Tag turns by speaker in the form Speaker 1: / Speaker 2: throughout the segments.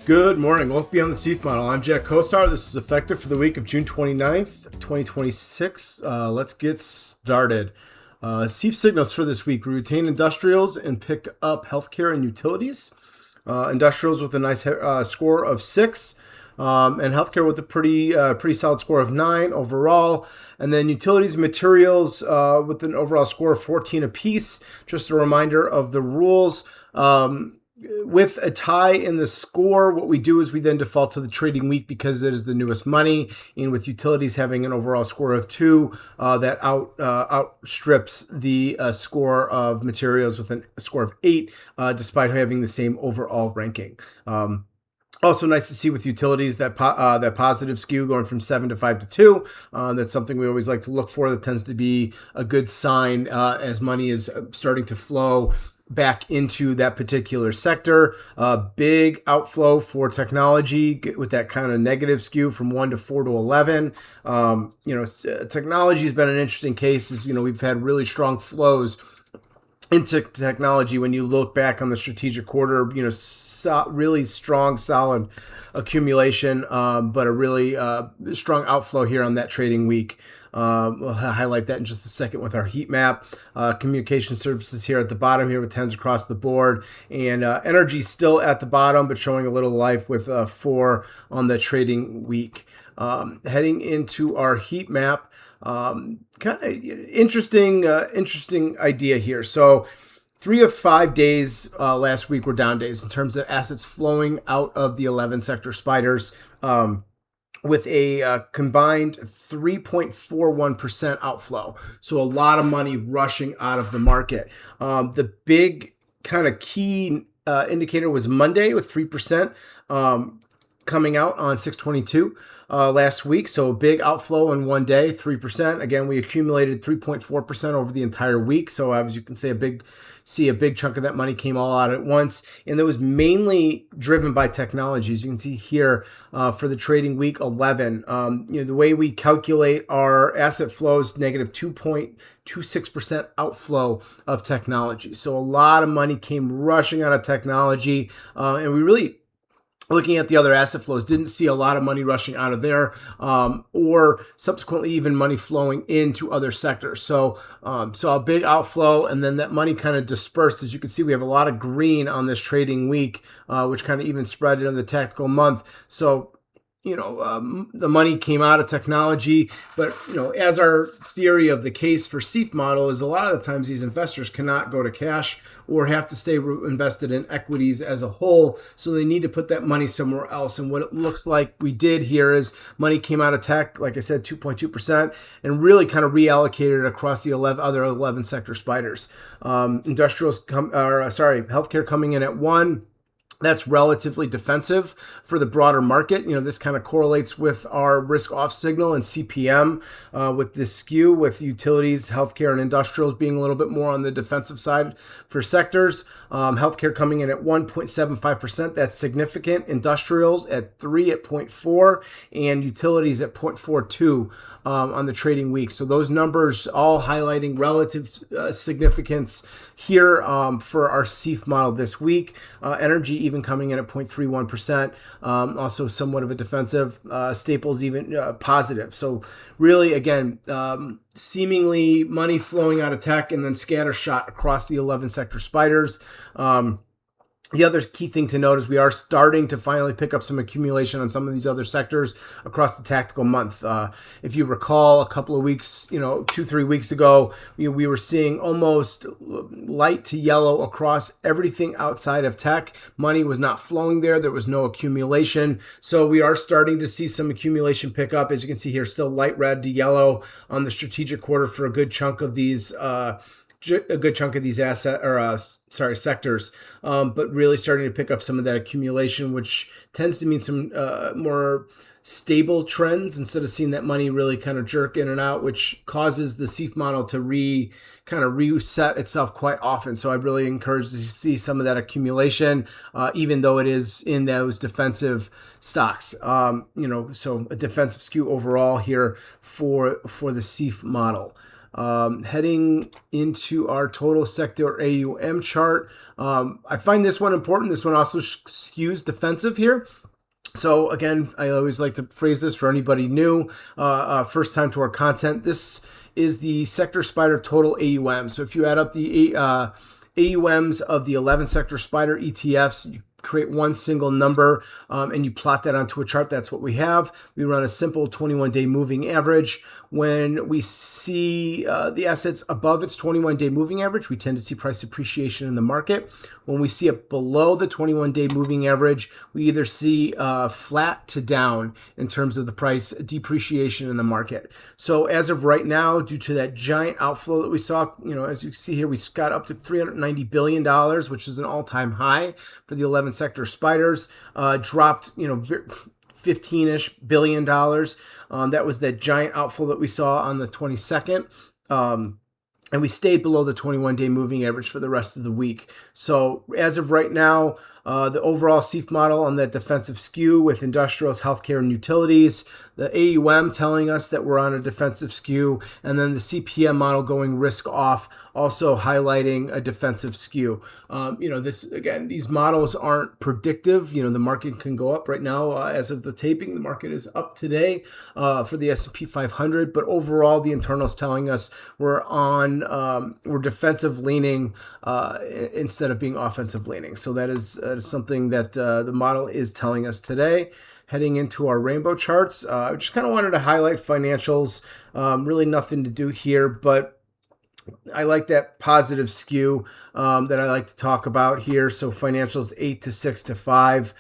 Speaker 1: Good morning. Welcome beyond the SEAF model. I'm Jack Kosar. This is effective for the week of June 29th, 2026. Let's get started. SEAF signals for this week. We retain industrials and pick up healthcare and utilities. Industrials with a nice score of 6. And healthcare with a pretty solid score of 9 overall. And then utilities and materials with an overall score of 14 apiece. Just a reminder of the rules. With a tie in the score, what we do is we then default to the trading week because it is the newest money. And with utilities having an overall score of 2, that outstrips the score of materials with a score of 8, despite having the same overall ranking. Also nice to see with utilities that positive skew going from 7 to 5 to 2. That's something we always like to look for. That tends to be a good sign as money is starting to flow back into that particular sector. Big outflow for technology with that kind of negative skew from 1 to 4 to 11. Technology has been an interesting case. We've had really strong flows into technology when you look back on the strategic quarter, really strong, solid accumulation, but a really strong outflow here on that trading week. We'll highlight that in just a second with our heat map. Communication services here at the bottom here with 10s across the board, and energy still at the bottom, but showing a little life with 4 on the trading week. Heading into our heat map, kind of interesting idea here. So 3 of 5 days last week were down days in terms of assets flowing out of the 11 sector spiders, with a combined 3.41% outflow. So a lot of money rushing out of the market. The big kind of key indicator was Monday with 3%. Coming out on 6/22 last week. So a big outflow in one day, 3%. Again, we accumulated 3.4% over the entire week. So as you can see, a big chunk of that money came all out at once. And that was mainly driven by technology. As you can see here for the trading week 11. The way we calculate our asset flows, negative 2.26% outflow of technology. So a lot of money came rushing out of technology. And we really, looking at the other asset flows, didn't see a lot of money rushing out of there, or subsequently even money flowing into other sectors. So a big outflow, and then that money kind of dispersed. As you can see, we have a lot of green on this trading week, which kind of even spread it on the tactical month. So the money came out of technology, but, as our theory of the case for SEAF model is, a lot of the times these investors cannot go to cash or have to stay invested in equities as a whole. So they need to put that money somewhere else. And what it looks like we did here is money came out of tech, like I said, 2.2%, and really kind of reallocated across the other 11 sector spiders. Healthcare coming in at 1. That's relatively defensive for the broader market. This kind of correlates with our risk off signal and CPM, with this skew with utilities, healthcare, and industrials being a little bit more on the defensive side for sectors. Healthcare coming in at 1.75%. That's significant. Industrials at 3 at 0.4, and utilities at 0.42 on the trading week. So those numbers all highlighting relative significance here for our SEAF model this week. Energy even coming in at 0.31%, also somewhat of a defensive. Staples even positive. So really, again, seemingly money flowing out of tech and then scattershot across the 11 sector spiders. The other key thing to note is we are starting to finally pick up some accumulation on some of these other sectors across the tactical month. If you recall, a couple of weeks, 2-3 weeks ago, we were seeing almost light to yellow across everything outside of tech. Money was not flowing there. There was no accumulation. So we are starting to see some accumulation pick up. As you can see here, still light red to yellow on the strategic quarter for a good chunk of these sectors, but really starting to pick up some of that accumulation, which tends to mean some more stable trends instead of seeing that money really kind of jerk in and out, which causes the SEAF model to reset itself quite often. So I'd really encourage to see some of that accumulation, even though it is in those defensive stocks. So a defensive skew overall here for the SEAF model. Heading into our total sector AUM chart, I find this one important. This one also skews defensive here. So again, I always like to phrase this for anybody new, first time to our content. This is the Sector Spider total AUM. So if you add up the AUMs of the 11 Sector Spider ETFs, you create one single number and you plot that onto a chart. That's what we have. We run a simple 21-day moving average. When we see the assets above its 21-day moving average, we tend to see price appreciation in the market. When we see it below the 21-day moving average, we either see flat to down in terms of the price depreciation in the market. So as of right now, due to that giant outflow that we saw, as you see here, we got up to $390 billion, which is an all-time high for the 11 sector spiders, dropped, 15-ish billion dollars. That was that giant outflow that we saw on the 22nd. And we stayed below the 21-day moving average for the rest of the week. So as of right now, the overall SEAF model on that defensive skew with industrials, healthcare, and utilities, the AUM telling us that we're on a defensive skew, and then the CPM model going risk off, also highlighting a defensive skew. These models aren't predictive. The market can go up right now. As of the taping, the market is up today for the S&P 500, but overall, the internals telling us we're defensive leaning instead of being offensive leaning. So that is something that the model is telling us today. Heading into our rainbow charts, I just kind of wanted to highlight financials. Really nothing to do here, but I like that positive skew that I like to talk about here. So financials 8 to 6 to 5,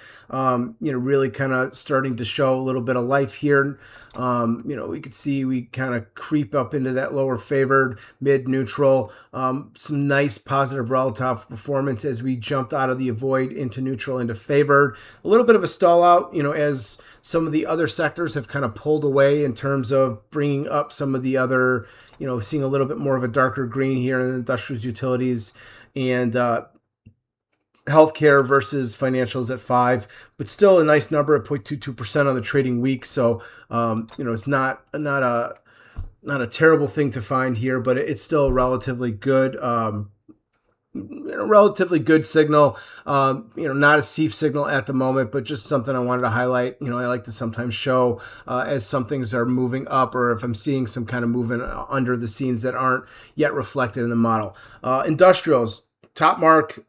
Speaker 1: really kind of starting to show a little bit of life here. We could see we kind of creep up into that lower favored, mid neutral, some nice positive relative performance as we jumped out of the avoid into neutral into favored. A little bit of a stall out, as some of the other sectors have kind of pulled away in terms of bringing up some of the other, seeing a little bit more of a darker green here in industrials, utilities, and healthcare versus financials at 5, but still a nice number at 0.22% on the trading week. So, it's not a terrible thing to find here, but it's still a relatively good, signal. Not a SEAF signal at the moment, but just something I wanted to highlight. I like to sometimes show as some things are moving up, or if I'm seeing some kind of movement under the scenes that aren't yet reflected in the model. Industrials, top mark.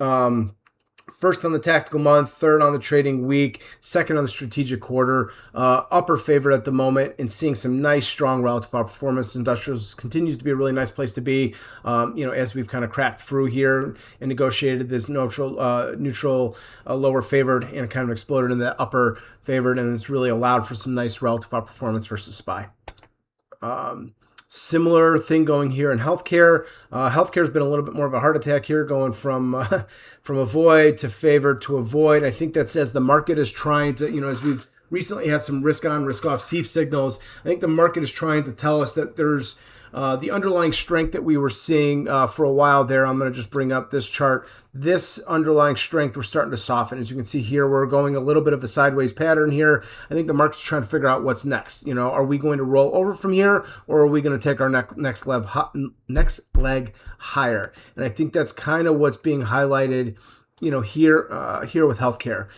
Speaker 1: First on the tactical month, third on the trading week, second on the strategic quarter, upper favorite at the moment, and seeing some nice, strong relative outperformance. Industrials continues to be a really nice place to be, as we've kind of cracked through here and negotiated this neutral, lower favored, and kind of exploded in the upper favored, and it's really allowed for some nice relative outperformance versus SPY. Similar thing going here in healthcare. Healthcare has been a little bit more of a heart attack here, going from avoid to favored to avoid. I think that says the market is trying to, as we've recently had some risk on, risk off SEAF signals, I think the market is trying to tell us that there's the underlying strength that we were seeing for a while there. I'm going to just bring up this chart. This underlying strength, we're starting to soften. As you can see here, we're going a little bit of a sideways pattern here. I think the market's trying to figure out what's next. Are we going to roll over from here, or are we going to take our next leg higher? And I think that's kind of what's being highlighted, here with healthcare.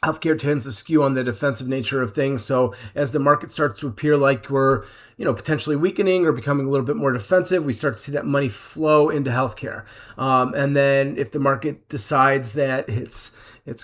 Speaker 1: Healthcare tends to skew on the defensive nature of things. So as the market starts to appear like we're, potentially weakening or becoming a little bit more defensive, we start to see that money flow into healthcare. And then if the market decides that it's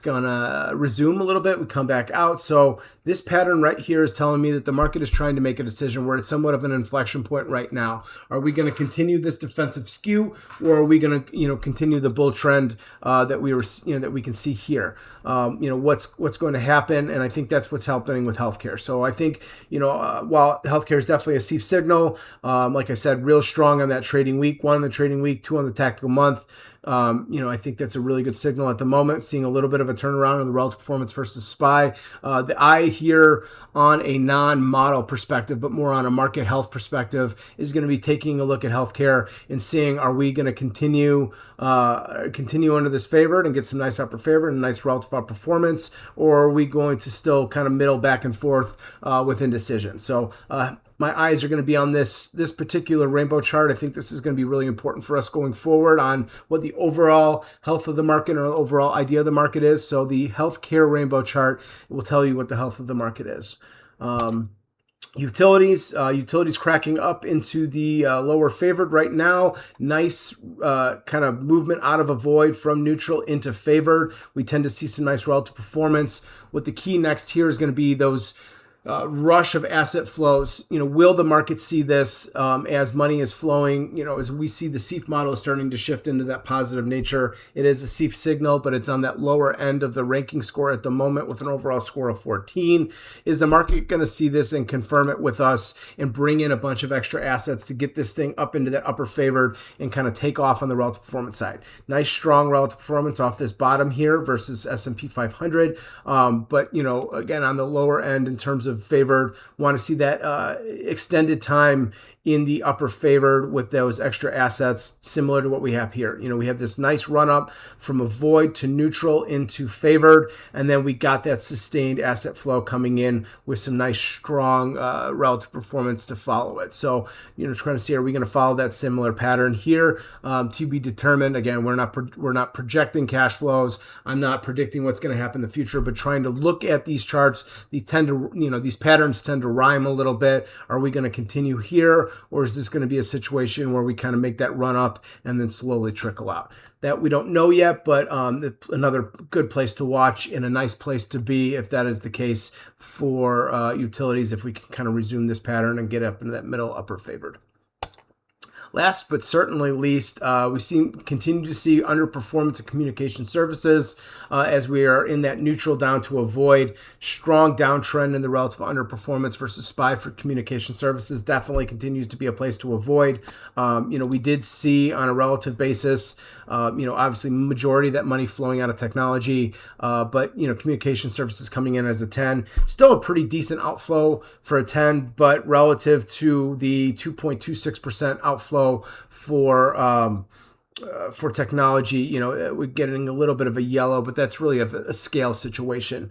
Speaker 1: going to resume a little bit, we come back out. So this pattern right here is telling me that the market is trying to make a decision where it's somewhat of an inflection point right now. Are we going to continue this defensive skew, or are we going to, continue the bull trend that we can see here? What's going to happen? And I think that's what's happening with healthcare. So I think, while healthcare is definitely a SEAF signal, like I said, real strong on that trading week, 1 on the trading week, 2 on the tactical month. I think that's a really good signal at the moment, seeing a little bit of a turnaround in the relative performance versus SPY. The eye here on a non-model perspective, but more on a market health perspective, is going to be taking a look at healthcare and seeing, are we going to continue under this favored and get some nice upper favored and nice relative outperformance, or are we going to still kind of middle back and forth with indecision? So my eyes are going to be on this particular rainbow chart. I think this is going to be really important for us going forward on what the overall health of the market or overall idea of the market is. So the healthcare rainbow chart will tell you what the health of the market is. Utilities cracking up into the lower favored right now. Nice kind of movement out of a void from neutral into favored. We tend to see some nice relative performance. What the key next here is going to be those rush of asset flows. Will the market see this as money is flowing? As we see the SEAF model starting to shift into that positive nature. It is a SEAF signal, but it's on that lower end of the ranking score at the moment with an overall score of 14. Is the market going to see this and confirm it with us and bring in a bunch of extra assets to get this thing up into that upper favored and kind of take off on the relative performance side? Nice, strong relative performance off this bottom here versus S&P 500. But, again, on the lower end in terms of favored, want to see that extended time in the upper favored with those extra assets, similar to what we have here. We have this nice run up from a void to neutral into favored, and then we got that sustained asset flow coming in with some nice strong relative performance to follow it. So, trying to see, are we going to follow that similar pattern here? To be determined. Again, we're not projecting cash flows. I'm not predicting what's going to happen in the future, but trying to look at these charts. These patterns tend to rhyme a little bit. Are we going to continue here, or is this going to be a situation where we kind of make that run up and then slowly trickle out? That we don't know yet, but another good place to watch and a nice place to be if that is the case for utilities, if we can kind of resume this pattern and get up into that middle upper favored. Last but certainly least, we continue to see underperformance of communication services as we are in that neutral down to a void. Strong downtrend in the relative underperformance versus SPY for communication services definitely continues to be a place to avoid. We did see on a relative basis, obviously majority of that money flowing out of technology, but communication services coming in as a 10. Still a pretty decent outflow for a 10, but relative to the 2.26% outflow for technology, we're getting a little bit of a yellow, but that's really a scale situation.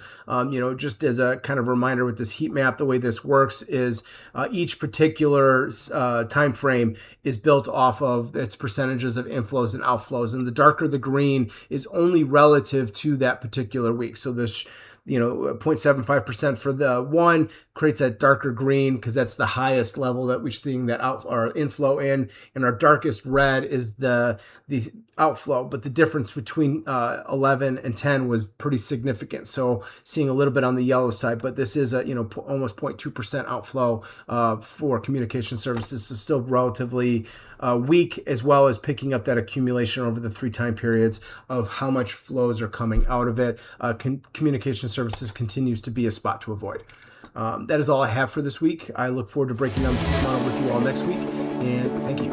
Speaker 1: Just as a kind of reminder with this heat map, the way this works is each particular time frame is built off of its percentages of inflows and outflows, and the darker the green is only relative to that particular week. So this 0.75% for the one creates that darker green because that's the highest level that we're seeing that our inflow in, and our darkest red is the outflow. But the difference between 11 and 10 was pretty significant. So seeing a little bit on the yellow side, but this is a almost 0.2% outflow for communication services, so still relatively weak, as well as picking up that accumulation over the 3 time periods of how much flows are coming out of it. Communication services continues to be a spot to avoid. That is all I have for this week. I look forward to breaking down the SEAF model with you all next week, and thank you.